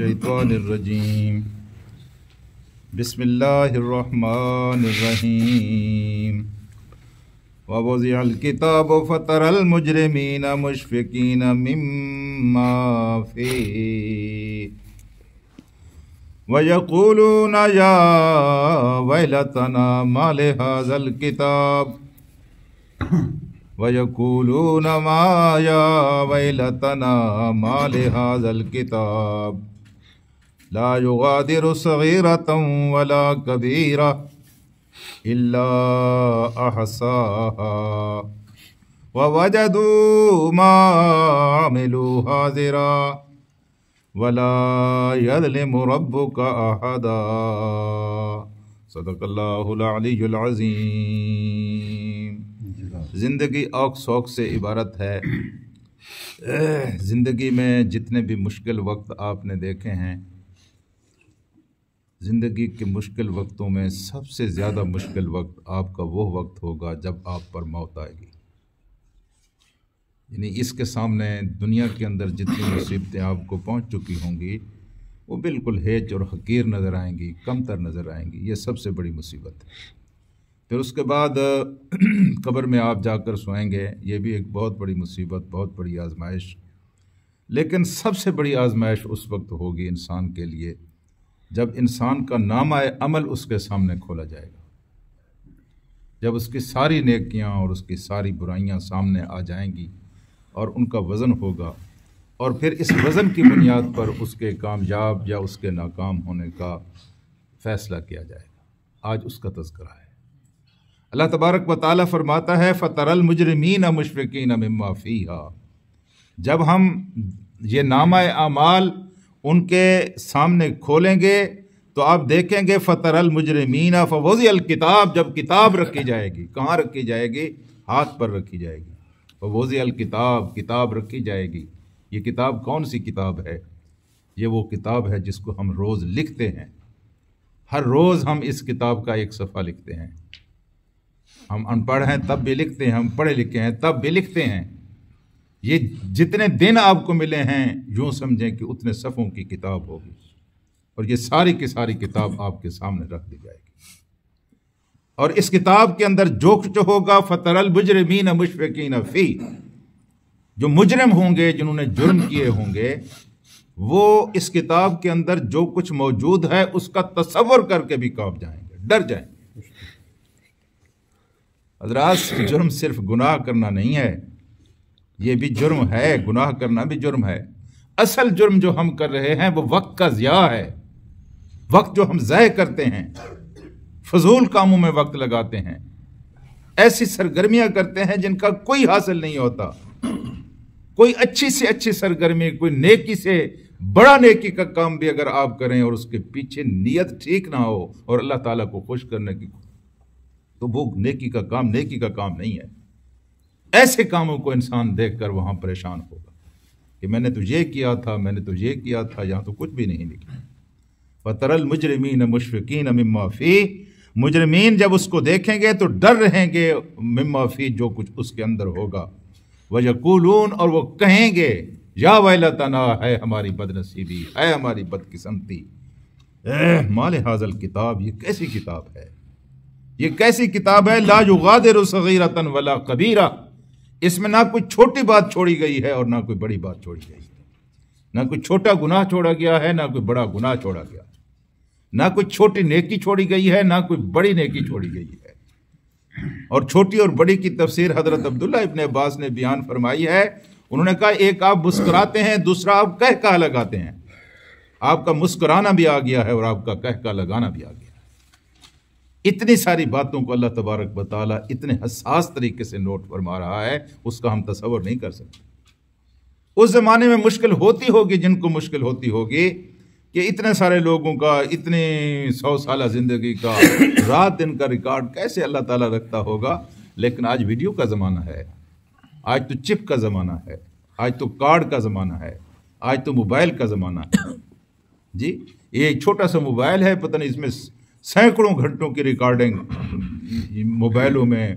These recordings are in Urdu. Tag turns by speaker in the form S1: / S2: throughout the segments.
S1: الشیطانirrajیم بسم اللہ الرحمن الرحیم ووضع الکتاب فتری المجرمین مشفقین مما فیہ ویقولون یا ویلتنا ما لہذا الکتاب وَيَقُولُونَ مَا يَا وَيْلَتَنَا مَا لِهَذَا الْكِتَابِ لَا يُغَادِرُ صَغِيرَةً وَلَا كَبِيرَةً إِلَّا أَحْصَاهَا وَوَجَدُوا مَا عَمِلُوا حَاضِرًا وَلَا يَظْلِمُ رَبُّكَ أَحَدًا صدق اللہ العلی العظیم۔ زندگی اوق سوق سے عبارت ہے۔ زندگی میں جتنے بھی مشکل وقت آپ نے دیکھے ہیں، زندگی کے مشکل وقتوں میں سب سے زیادہ مشکل وقت آپ کا وہ وقت ہوگا جب آپ پر موت آئے گی۔ یعنی اس کے سامنے دنیا کے اندر جتنی مصیبتیں آپ کو پہنچ چکی ہوں گی وہ بالکل ہیچ اور حقیر نظر آئیں گی، کم تر نظر آئیں گی۔ یہ سب سے بڑی مصیبت ہے۔ پھر اس کے بعد قبر میں آپ جا کر سوئیں گے، یہ بھی ایک بہت بڑی مصیبت، بہت بڑی آزمائش۔ لیکن سب سے بڑی آزمائش اس وقت ہوگی انسان کے لیے جب انسان کا نامہ عمل اس کے سامنے کھولا جائے گا، جب اس کی ساری نیکیاں اور اس کی ساری برائیاں سامنے آ جائیں گی اور ان کا وزن ہوگا، اور پھر اس وزن کی بنیاد پر اس کے کامیاب یا اس کے ناکام ہونے کا فیصلہ کیا جائے گا۔ آج اس کا تذکرہ ہے۔ اللہ تبارک و تعالیٰ فرماتا ہے فَتَرَى الْمُجْرِمِينَ مُشْفِقِينَ مِمَّا فِيهَا۔ جب ہم یہ نامہ اعمال ان کے سامنے کھولیں گے تو آپ دیکھیں گے فَتَرَى الْمُجْرِمِينَ فَوَضِعَ الْكِتَابَ، جب کتاب رکھی جائے گی، کہاں رکھی جائے گی؟ ہاتھ پر رکھی جائے گی۔ فَوَضِعَ الْكِتَابَ، کتاب رکھی جائے گی۔ یہ کتاب کون سی کتاب ہے؟ یہ وہ کتاب ہے جس کو ہم روز لکھتے ہیں۔ ہر روز ہم اس کتاب کا ایک صفحہ لکھتے ہیں۔ ہم ان پڑھ ہیں تب بھی لکھتے ہیں، ہم پڑھے لکھے ہیں تب بھی لکھتے ہیں۔ یہ جتنے دن آپ کو ملے ہیں یوں سمجھیں کہ اتنے صفحوں کی کتاب ہوگی، اور یہ ساری کی ساری کتاب آپ کے سامنے رکھ دی جائے گی۔ اور اس کتاب کے اندر جو کچھ ہوگا فَتَرَى الْمُجْرِمِينَ مُشْفِقِينَ فِيهِ، جو مجرم ہوں گے، جنہوں نے جرم کیے ہوں گے، وہ اس کتاب کے اندر جو کچھ موجود ہے اس کا تصور کر کے بھی کانپ جائیں گے، ڈر جائیں گے۔ حضرات، جرم صرف گناہ کرنا نہیں ہے، یہ بھی جرم ہے، گناہ کرنا بھی جرم ہے۔ اصل جرم جو ہم کر رہے ہیں وہ وقت کا ضیاع ہے۔ وقت جو ہم ضائع کرتے ہیں، فضول کاموں میں وقت لگاتے ہیں، ایسی سرگرمیاں کرتے ہیں جن کا کوئی حاصل نہیں ہوتا۔ کوئی اچھی سے اچھی سرگرمی، کوئی نیکی سے بڑا نیکی کا کام بھی اگر آپ کریں اور اس کے پیچھے نیت ٹھیک نہ ہو اور اللہ تعالیٰ کو خوش کرنے کی، تو وہ نیکی کا کام نہیں ہے۔ ایسے کاموں کو انسان دیکھ کر وہاں پریشان ہوگا کہ میں نے تو یہ کیا تھا، میں نے تو یہ کیا تھا، یہاں تو کچھ بھی نہیں لکھا۔ فَتَرَى الْمُجْرِمِينَ مُشْفِقِينَ مِمَّا فِيهِ، مجرمین جب اس کو دیکھیں گے تو ڈر رہیں گے مما فی، جو کچھ اس کے اندر ہوگا۔ وَيَقُولُونَ، اور وہ کہیں گے یا ویلتنا، ہے ہماری بدنصیبی، ہے ہماری بدقسمتی، ما لہذا الکتاب، یہ کیسی کتاب ہے، یہ کیسی کتاب ہے، لا یغادر صغیرۃ ولا کبیرہ، اس میں نہ کوئی چھوٹی بات چھوڑی گئی ہے اور نہ کوئی بڑی بات چھوڑی گئی ہے، نہ کوئی چھوٹا گناہ چھوڑا گیا ہے، نہ کوئی بڑا گناہ چھوڑا گیا، نہ کوئی چھوٹی نیکی چھوڑی گئی ہے، نہ کوئی بڑی نیکی چھوڑی گئی ہے۔ اور چھوٹی اور بڑی کی تفسیر حضرت عبداللہ ابن عباس نے بیان فرمائی ہے۔ انہوں نے کہا ایک آپ مسکراتے ہیں، دوسرا آپ کہہ لگاتے ہیں۔ آپ کا مسکرانا بھی آ گیا ہے اور آپ کا کہہ لگانا بھی آ گیا ہے۔ اتنی ساری باتوں کو اللہ تبارک و تعالیٰ اتنے حساس طریقے سے نوٹ فرما رہا ہے، اس کا ہم تصور نہیں کر سکتے۔ اس زمانے میں مشکل ہوتی ہوگی، جن کو مشکل ہوتی ہوگی کہ اتنے سارے لوگوں کا، اتنے 100 سالہ زندگی کا، رات دن کا ریکارڈ کیسے اللہ تعالیٰ رکھتا ہوگا۔ لیکن آج ویڈیو کا زمانہ ہے، آج تو چپ کا زمانہ ہے، آج تو کارڈ کا زمانہ ہے، آج تو موبائل کا زمانہ ہے۔ جی، یہ ایک چھوٹا سا موبائل ہے، پتہ نہیں اس میں سینکڑوں گھنٹوں کی ریکارڈنگ موبائلوں میں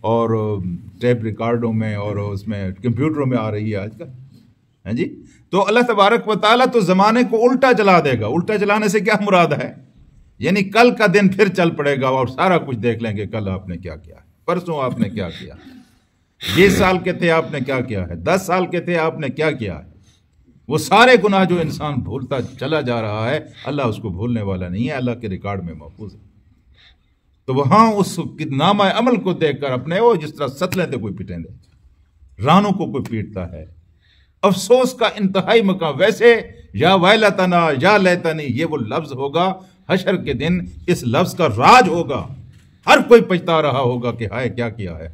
S1: اور ٹیپ ریکارڈوں میں اور اس میں کمپیوٹروں میں آ رہی ہے آج کل، ہیں جی۔ تو اللہ تبارک و تعالیٰ تو زمانے کو الٹا چلا دے گا. الٹا چلانے سے کیا مراد ہے؟ یعنی کل کا دن پھر چل پڑے گا اور سارا کچھ دیکھ لیں گے کل آپ نے کیا کیا ہے، پرسوں آپ نے کیا کیا، 20 سال کے تھے آپ نے کیا کیا ہے، 10 سال کے تھے آپ نے کیا کیا ہے. وہ سارے گناہ جو انسان بھولتا چلا جا رہا ہے اللہ اس کو بھولنے والا نہیں ہے، اللہ کے ریکارڈ میں محفوظ ہے. تو وہاں اس نامہ عمل کو دیکھ کر اپنے وہ جس طرح ستلے تھے کوئی پیٹیں دے، رانوں کو کوئی پیٹتا ہے. افسوس کا انتہائی مقام. ویسے یا ویلتنا یا لیتنی یہ وہ لفظ ہوگا حشر کے دن، اس لفظ کا راج ہوگا، ہر کوئی پچھتا رہا ہوگا کہ ہائے کیا کیا ہے.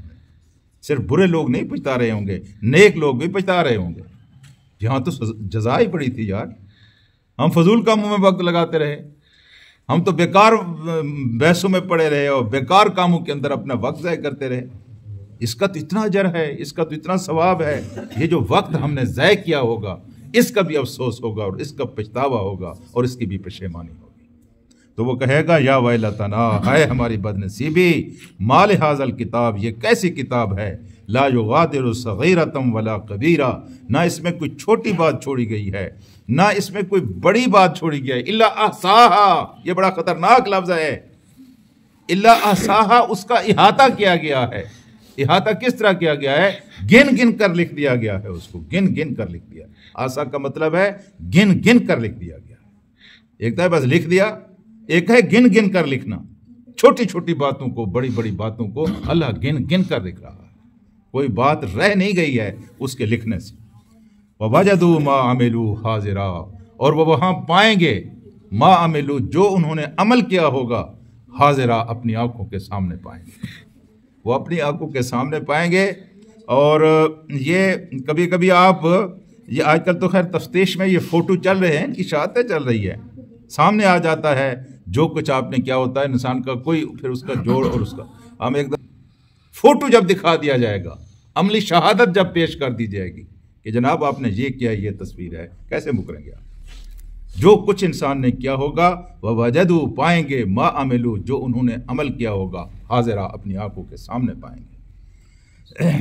S1: صرف برے لوگ نہیں پچھتا رہے ہوں گے، نیک لوگ بھی پچھتا رہے ہوں گے. یہاں تو جزا ہی پڑی تھی یار، ہم فضول کاموں میں وقت لگاتے رہے، ہم تو بیکار بحثوں میں پڑے رہے اور بیکار کاموں کے اندر اپنا وقت ضائع کرتے رہے. اس کا تو اتنا اجر ہے، اس کا تو اتنا ثواب ہے. یہ جو وقت ہم نے ضائع کیا ہوگا اس کا بھی افسوس ہوگا اور اس کا پچھتاوا ہوگا اور اس کی بھی پشیمانی ہوگی. تو وہ کہے گا یا ویلتنا، ہائے ہماری بد نصیبی، مال ھذا کتاب، یہ کیسی کتاب ہے، لا یغادر صغیرۃ ولا کبیرہ، نہ اس میں کوئی چھوٹی بات چھوڑی گئی ہے نہ اس میں کوئی بڑی بات چھوڑی گئی ہے. الا احصاها، یہ بڑا خطرناک لفظ ہے. الا احصاها، اس کا احاطہ کیا گیا ہے. احاطہ کس طرح کیا گیا ہے؟ گن گن کر لکھ دیا گیا ہے، اس کو گن گن کر لکھ دیا. احصا کا مطلب ہے گن گن کر لکھ دیا گیا. ایک تو ہے بس لکھ دیا، ایک ہے گن گن کر لکھنا. چھوٹی چھوٹی باتوں کو، بڑی بڑی باتوں کو اللہ گن گن کر لکھ رہا ہے. کوئی بات رہ نہیں گئی ہے اس کے لکھنے سے. وَوَجَدُوا مَا عَمِلُوا حَاضِرًا، اور وہ وہاں پائیں گے ما عملوا، جو انہوں نے عمل کیا ہوگا، حاضرہ، اپنی آنکھوں کے سامنے پائیں گے. وہ اپنی آنکھوں کے سامنے پائیں گے. اور یہ کبھی کبھی آپ، یہ آج کل تو خیر تفتیش میں یہ فوٹو چل رہے ہیں، ان کی شہادتیں چل رہی ہے، سامنے آ جاتا ہے جو کچھ آپ نے کیا ہوتا ہے انسان کا، کوئی پھر اس کا جوڑ اور اس کا ہم ایک دم فوٹو جب دکھا دیا جائے گا، عملی شہادت جب پیش کر دی جائے گی کہ جناب آپ نے یہ کیا، یہ تصویر ہے، کیسے مکریں گے آپ؟ جو کچھ انسان نے کیا ہوگا وَوَجَدُوا، پائیں گے ما عملوا، جو انہوں نے عمل کیا ہوگا، حاضرہ، اپنی آنکھوں کے سامنے پائیں گے.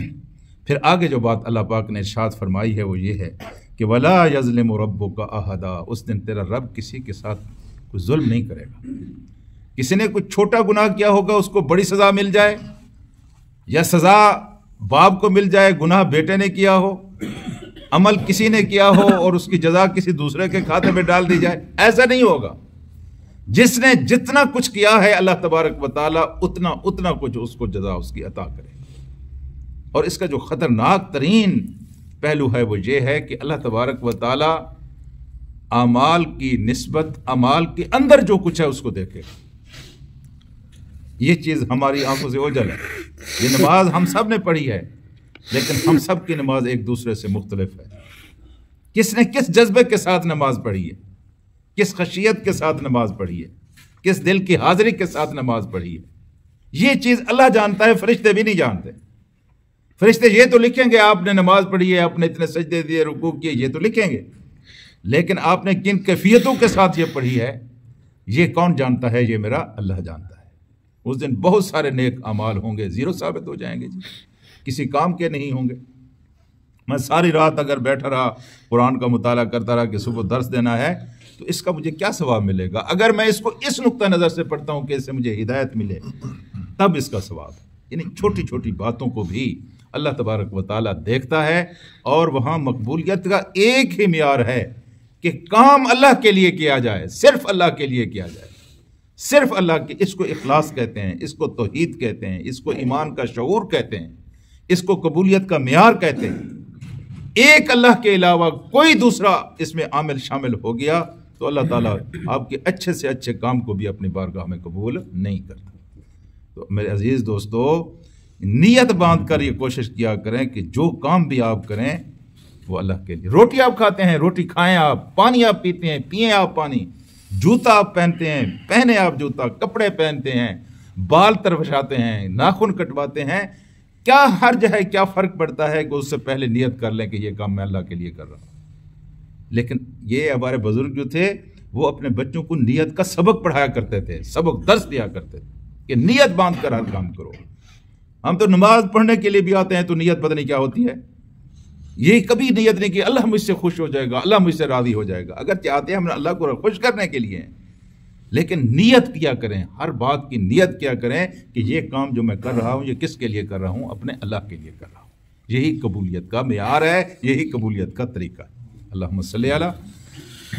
S1: پھر آگے جو بات اللہ پاک نے ارشاد فرمائی ہے وہ یہ ہے کہ وَلَا يَظْلِمُ رَبُّكَ أَحَدًا، اس دن تیرا رب کسی کے ساتھ کوئی ظلم نہیں کرے گا. کسی نے کوئی چھوٹا گناہ کیا ہوگا اس کو بڑی سزا مل جائے، یا سزا باپ کو مل جائے، گناہ بیٹے نے کیا ہو، عمل کسی نے کیا ہو اور اس کی جزا کسی دوسرے کے کھاتے میں ڈال دی جائے، ایسا نہیں ہوگا. جس نے جتنا کچھ کیا ہے اللہ تبارک و تعالیٰ اتنا کچھ اس کو جزا اس کی عطا کرے. اور اس کا جو خطرناک ترین پہلو ہے وہ یہ ہے کہ اللہ تبارک و تعالیٰ اعمال کی نسبت، اعمال کے اندر جو کچھ ہے اس کو دیکھے گا. یہ چیز ہماری آنکھوں سے اوجھل ہے. یہ نماز ہم سب نے پڑھی ہے لیکن ہم سب کی نماز ایک دوسرے سے مختلف ہے. کس نے کس جذبے کے ساتھ نماز پڑھی ہے، کس خشیت کے ساتھ نماز پڑھی ہے، کس دل کی حاضری کے ساتھ نماز پڑھی ہے، یہ چیز اللہ جانتا ہے، فرشتے بھی نہیں جانتے. فرشتے یہ تو لکھیں گے آپ نے نماز پڑھی ہے، آپ نے اتنے سجدے دیے، رکوع کیے، یہ تو لکھیں گے، لیکن آپ نے کن کیفیتوں کے ساتھ یہ پڑھی ہے یہ کون جانتا ہے؟ یہ میرا اللہ جانتا ہے. اس دن بہت سارے نیک اعمال ہوں گے زیرو ثابت ہو جائیں گے، جی کسی کام کے نہیں ہوں گے. میں ساری رات اگر بیٹھا رہا قرآن کا مطالعہ کرتا رہا کہ صبح درس دینا ہے تو اس کا مجھے کیا ثواب ملے گا؟ اگر میں اس کو اس نقطہ نظر سے پڑھتا ہوں کہ اس سے مجھے ہدایت ملے تب اس کا ثواب. یعنی چھوٹی چھوٹی باتوں کو بھی اللہ تبارک و تعالیٰ دیکھتا ہے. اور وہاں مقبولیت کا ایک ہی معیار ہے کہ کام اللہ کے لیے کیا جائے، صرف اللہ کے لیے کیا جائے، صرف اللہ کے. اس کو اخلاص کہتے ہیں، اس کو توحید کہتے ہیں، اس کو ایمان کا شعور کہتے ہیں، اس کو قبولیت کا معیار کہتے ہیں. ایک اللہ کے علاوہ کوئی دوسرا اس میں عامل شامل ہو گیا تو اللہ تعالیٰ آپ کے اچھے سے اچھے کام کو بھی اپنی بارگاہ میں قبول نہیں کرتا. تو میرے عزیز دوستو، نیت باندھ کر یہ کوشش کیا کریں کہ جو کام بھی آپ کریں وہ اللہ کے لیے. روٹی آپ کھاتے ہیں، روٹی کھائیں آپ، پانی آپ پیتے ہیں، پئیں آپ پانی، جوتا آپ پہنتے ہیں، پہنے آپ جوتا، کپڑے پہنتے ہیں، بال تربشاتے ہیں، ناخن کٹواتے ہیں، کیا حرج ہے، کیا فرق پڑتا ہے کہ اس سے پہلے نیت کر لیں کہ یہ کام میں اللہ کے لیے کر رہا ہوں. لیکن یہ ہمارے بزرگ جو تھے وہ اپنے بچوں کو نیت کا سبق پڑھایا کرتے تھے، سبق درس دیا کرتے تھے کہ نیت باندھ کر ہر کام کرو. ہم تو نماز پڑھنے کے لیے بھی آتے ہیں تو نیت پتہ نہیں کیا ہوتی ہے. یہ کبھی نیت نہیں کہ اللہ مجھ سے خوش ہو جائے گا، اللہ مجھ سے راضی ہو جائے گا۔ اگر چاہتے ہیں ہم اللہ کو خوش کرنے کے لیے ہیں، لیکن نیت کیا کریں، ہر بات کی نیت کیا کریں کہ یہ کام جو میں کر رہا ہوں یہ کس کے لیے کر رہا ہوں؟ اپنے اللہ کے لیے کر رہا ہوں۔ یہی قبولیت کا معیار ہے، یہی قبولیت کا طریقہ ہے۔ اللہم صلی علی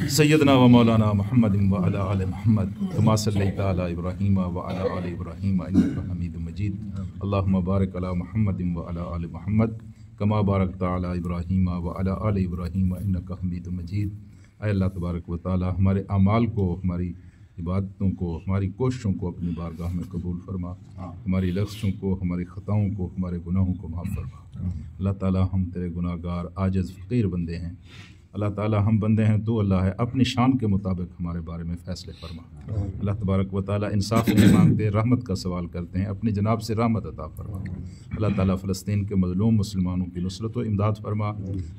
S1: سیدنا و مولانا محمد وعلی آل محمد کما صلیت علی ابراہیم وعلی آل ابراہیم انک حمید مجید۔ اللہم بارک علی محمد وعلی آل محمد کما بارکت علی ابراہیم وعلی آل ابراہیم انک حمید مجید۔ اے اللہ تبارک و تعالی ہمارے اعمال کو، ہماری عبادتوں کو، ہماری کوششوں کو اپنی بارگاہ میں قبول فرما، ہماری لغزشوں کو، ہماری خطاؤں کو، ہمارے گناہوں کو معاف فرما۔ اللہ تعالی ہم تیرے گناہ گار عاجز فقیر بندے ہیں، اللہ تعالی ہم بندے ہیں، تو اللہ ہے، اپنی شان کے مطابق ہمارے بارے میں فیصلے فرما۔ اللہ تبارک و تعالی انصاف نہیں مانگتے، رحمت کا سوال کرتے ہیں، اپنی جناب سے رحمت عطا فرما۔ اللہ تعالیٰ فلسطین کے مظلوم مسلمانوں کی نصرت و امداد فرما۔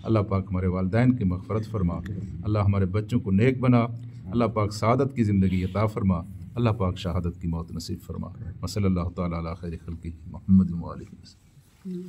S1: اللہ پاک ہمارے والدین کی مغفرت فرما۔ اللہ ہمارے بچوں کو نیک بنا۔ اللہ پاک سعادت کی زندگی عطا فرما۔ اللہ پاک شہادت کی موت نصیب فرما۔ وصلی اللہ تعالیٰ علی خیر خلقہ محمد و آلہ وسلم۔